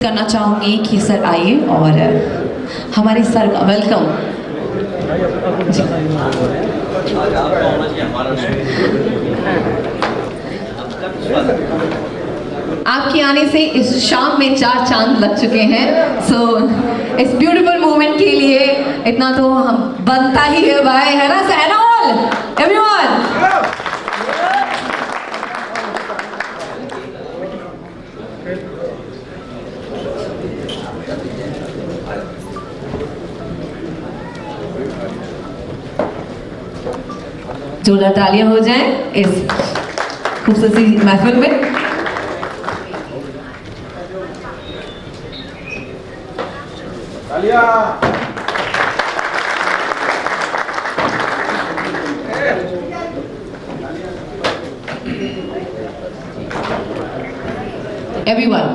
करना चाहूँगी कि सर आइए और हमारे सर का वेलकम। आपके आने से इस शाम में 4 चांद लग चुके हैं। सो इस ब्यूटीफुल मोमेंट के लिए इतना तो हम बनता ही है भाई, है ना सैनोल एवरीवन। जोरदार तालियां हो जाएं इस खूबसूरत महफिल में। Everyone.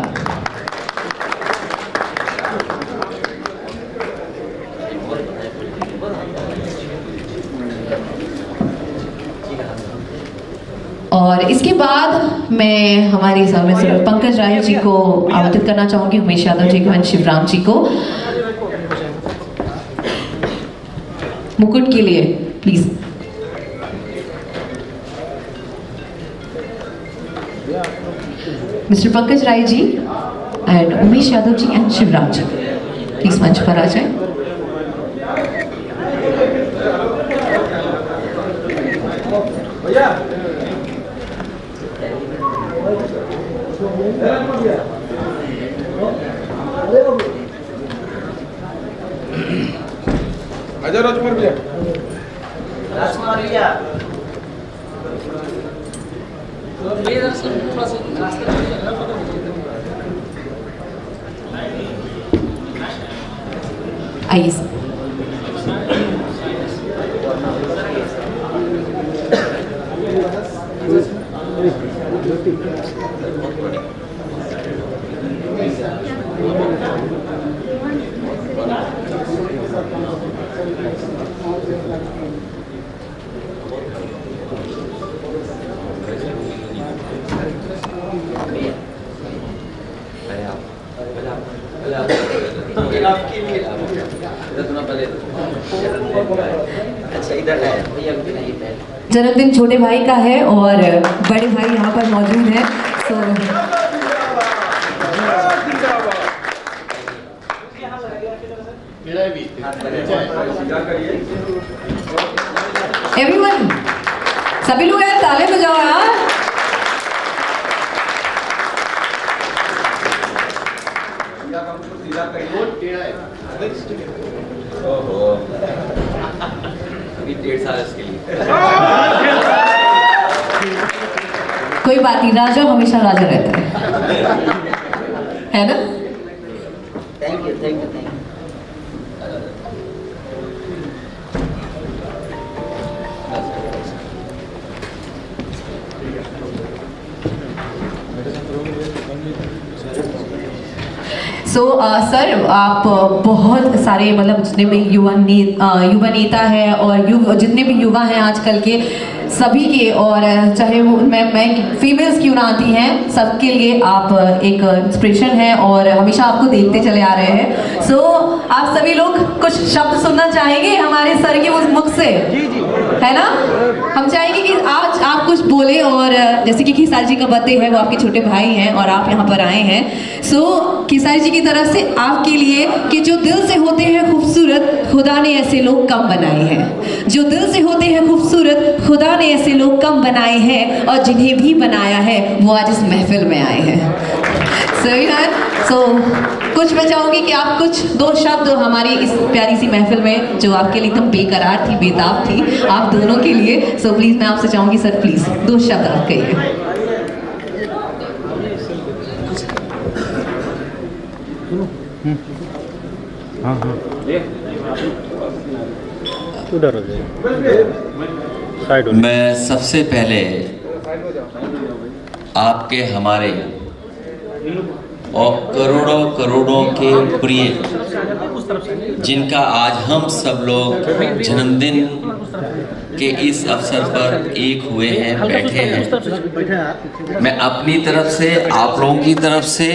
और इसके बाद मैं हमारे सामने से पंकज राय जी को आमंत्रित करना चाहूंगी, उमेश यादव जी को एंड शिवराम जी को मुकुट के लिए please. Mister Pankaj Rai ji and Umesh Yadav ji and Shivram ji please मंच पर आ जाएं। आजा राजकुमार भैया। राजकुमार भैया आइए। जन्मदिन छोटे भाई का है और बड़े भाई यहाँ पर मौजूद हैं। सो एवरीवन, सभी लोग यार ताले बजाओ यार। कोई बात नहीं, राजा हमेशा राजा रहता है ना। Thank you thank you thank you. So sir, आप बहुत सारे मतलब जितने भी युवा नेता है और जितने भी युवा हैं आजकल के सभी के, और चाहे वो मैं फीमेल्स क्यों ना आती हैं, सबके लिए आप एक इंस्पिरेशन है और हमेशा आपको देखते चले आ रहे हैं। सो आप सभी लोग कुछ शब्द सुनना चाहेंगे हमारे सर के उस मुख से, है ना। हम चाहेंगे कि आज आप कुछ बोले, और जैसे कि खेसारी जी का बर्थडे है, वो आपके छोटे भाई हैं और आप यहाँ पर आए हैं। सो खेसारी जी की तरफ से आपके लिए कि जो दिल से होते हैं खूबसूरत, खुदा ने ऐसे लोग कम बनाए हैं। जो दिल से होते हैं खूबसूरत, खुदा ने ऐसे लोग कम बनाए हैं, और जिन्हें भी बनाया है वो आज इस महफिल में आए हैं। सो कुछ मैं चाहूँगी कि आप कुछ 2 शब्द हमारी इस प्यारी सी महफिल में, जो आपके लिए एकदम बेकरार थी, बेताब थी, आप दोनों के लिए। सो प्लीज़ मैं आपसे चाहूँगी सर, प्लीज़ 2 शब्द आप कहिए। हाँ हाँ उधर साइड। मैं सबसे पहले आपके हमारे और करोड़ों करोड़ों के प्रिय, जिनका आज हम सब लोग जन्मदिन के इस अवसर पर एक हुए हैं, बैठे हैं, मैं अपनी तरफ से, आप लोगों की तरफ से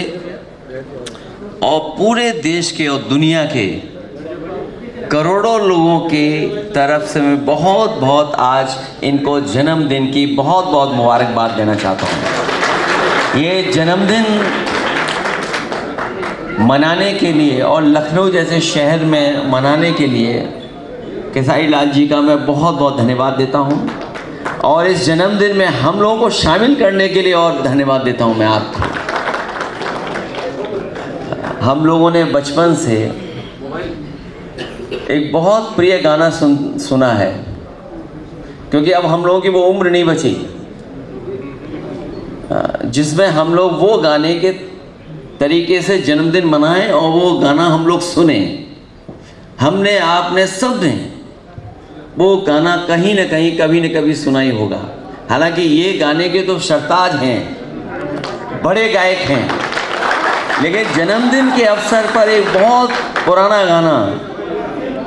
और पूरे देश के और दुनिया के करोड़ों लोगों के तरफ से मैं बहुत बहुत आज इनको जन्मदिन की बहुत बहुत मुबारकबाद देना चाहता हूँ। ये जन्मदिन मनाने के लिए और लखनऊ जैसे शहर में मनाने के लिए केसारी लाल जी का मैं बहुत बहुत धन्यवाद देता हूँ, और इस जन्मदिन में हम लोगों को शामिल करने के लिए और धन्यवाद देता हूँ मैं आपको। हम लोगों ने बचपन से एक बहुत प्रिय गाना सुना है, क्योंकि अब हम लोगों की वो उम्र नहीं बची जिसमें हम लोग वो गाने के तरीके से जन्मदिन मनाएं और वो गाना हम लोग सुने। हमने आपने सब ने वो गाना कहीं न कहीं कभी न कभी सुना ही होगा। हालांकि ये गाने के तो सरताज हैं, बड़े गायक हैं, लेकिन जन्मदिन के अवसर पर एक बहुत पुराना गाना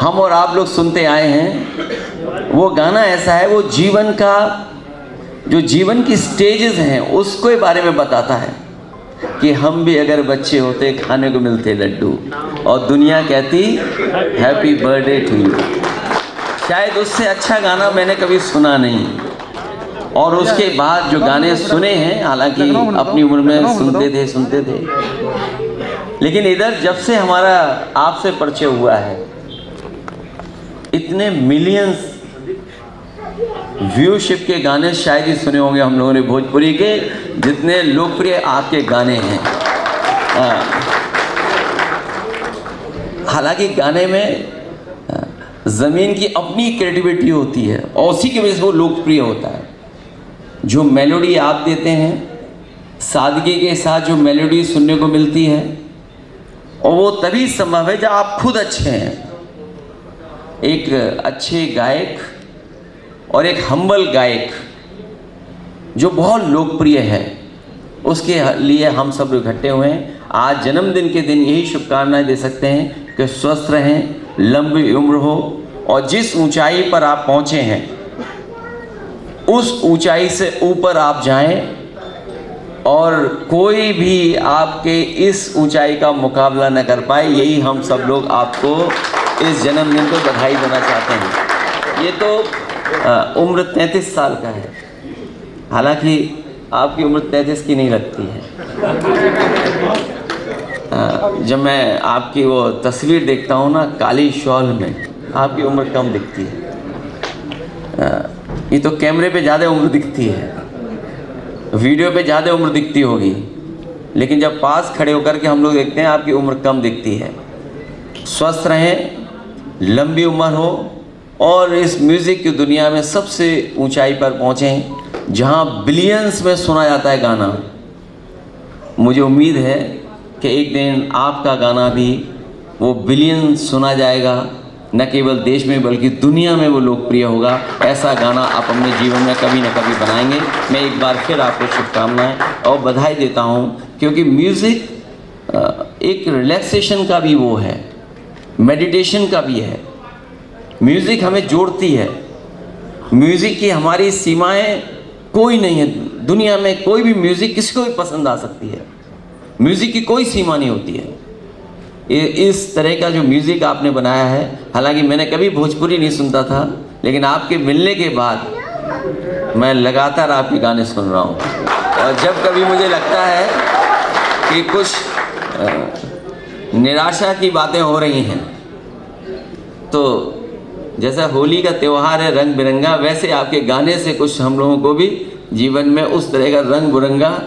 हम और आप लोग सुनते आए हैं। वो गाना ऐसा है, वो जीवन का जो जीवन की स्टेजेस हैं उसके बारे में बताता है कि हम भी अगर बच्चे होते खाने को मिलते लड्डू और दुनिया कहती हैप्पी बर्थडे टू यू। शायद उससे अच्छा गाना मैंने कभी सुना नहीं, और उसके बाद जो गाने सुने हैं, हालांकि अपनी उम्र में सुनते थे, लेकिन इधर जब से हमारा आपसे परिचय हुआ है, इतने मिलियंस व्यूशिप के गाने शायद ही सुने होंगे हम लोगों ने भोजपुरी के, जितने लोकप्रिय आपके गाने हैं। हालांकि गाने में ज़मीन की अपनी क्रिएटिविटी होती है और उसी की वजह से वो लोकप्रिय होता है। जो मेलोडी आप देते हैं, सादगी के साथ जो मेलोडी सुनने को मिलती है, और वो तभी संभव है जब आप खुद अच्छे हैं। एक अच्छे गायक और एक हम्बल गायक जो बहुत लोकप्रिय है, उसके लिए हम सब इकट्ठे हुए हैं। आज जन्मदिन के दिन यही शुभकामनाएं दे सकते हैं कि स्वस्थ रहें, लंबी उम्र हो, और जिस ऊंचाई पर आप पहुंचे हैं उस ऊंचाई से ऊपर आप जाएं, और कोई भी आपके इस ऊंचाई का मुकाबला न कर पाए। यही हम सब लोग आपको इस जन्मदिन को बधाई देना चाहते हैं। ये तो उम्र 33 साल का है, हालांकि आपकी उम्र 33 की नहीं लगती है। जब मैं आपकी वो तस्वीर देखता हूँ ना काली शॉल में, आपकी उम्र कम दिखती है। ये तो कैमरे पे ज़्यादा उम्र दिखती है, वीडियो पे ज़्यादा उम्र दिखती होगी, लेकिन जब पास खड़े होकर के हम लोग देखते हैं आपकी उम्र कम दिखती है। स्वस्थ रहें, लंबी उम्र हो, और इस म्यूज़िक की दुनिया में सबसे ऊंचाई पर पहुँचें जहां बिलियंस में सुना जाता है गाना। मुझे उम्मीद है कि एक दिन आपका गाना भी वो बिलियन सुना जाएगा, न केवल देश में बल्कि दुनिया में वो लोकप्रिय होगा। ऐसा गाना आप अपने जीवन में कभी न कभी बनाएंगे। मैं एक बार फिर आपको शुभकामनाएं और बधाई देता हूँ, क्योंकि म्यूज़िक एक रिलैक्सेशन का भी वो है, मेडिटेशन का भी है। म्यूज़िक हमें जोड़ती है। म्यूज़िक की हमारी सीमाएं कोई नहीं है। दुनिया में कोई भी म्यूज़िक किसी को भी पसंद आ सकती है। म्यूज़िक की कोई सीमा नहीं होती है। इस तरह का जो म्यूज़िक आपने बनाया है, हालांकि मैंने कभी भोजपुरी नहीं सुनता था, लेकिन आपके मिलने के बाद मैं लगातार आपके गाने सुन रहा हूँ। और जब कभी मुझे लगता है कि कुछ निराशा की बातें हो रही हैं, तो जैसा होली का त्यौहार है रंग बिरंगा, वैसे आपके गाने से कुछ हम लोगों को भी जीवन में उस तरह का रंग बिरंगा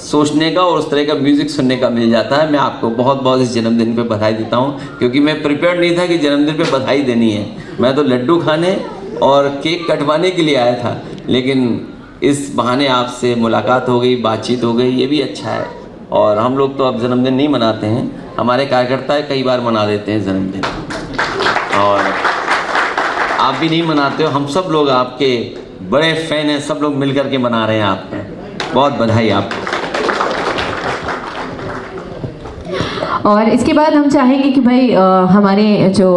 सोचने का और उस तरह का म्यूज़िक सुनने का मिल जाता है। मैं आपको बहुत बहुत इस जन्मदिन पे बधाई देता हूँ, क्योंकि मैं प्रिपेयर नहीं था कि जन्मदिन पे बधाई देनी है। मैं तो लड्डू खाने और केक कटवाने के लिए आया था, लेकिन इस बहाने आपसे मुलाकात हो गई, बातचीत हो गई, ये भी अच्छा है। और हम लोग तो अब जन्मदिन नहीं मनाते हैं, हमारे कार्यकर्ता कई बार मना देते हैं जन्मदिन, और आप भी नहीं मनाते हो। हम सब लोग आपके बड़े फ़ैन हैं, सब लोग मिल कर के मना रहे हैं आपका। बहुत बधाई आपको। और इसके बाद हम चाहेंगे कि भाई हमारे जो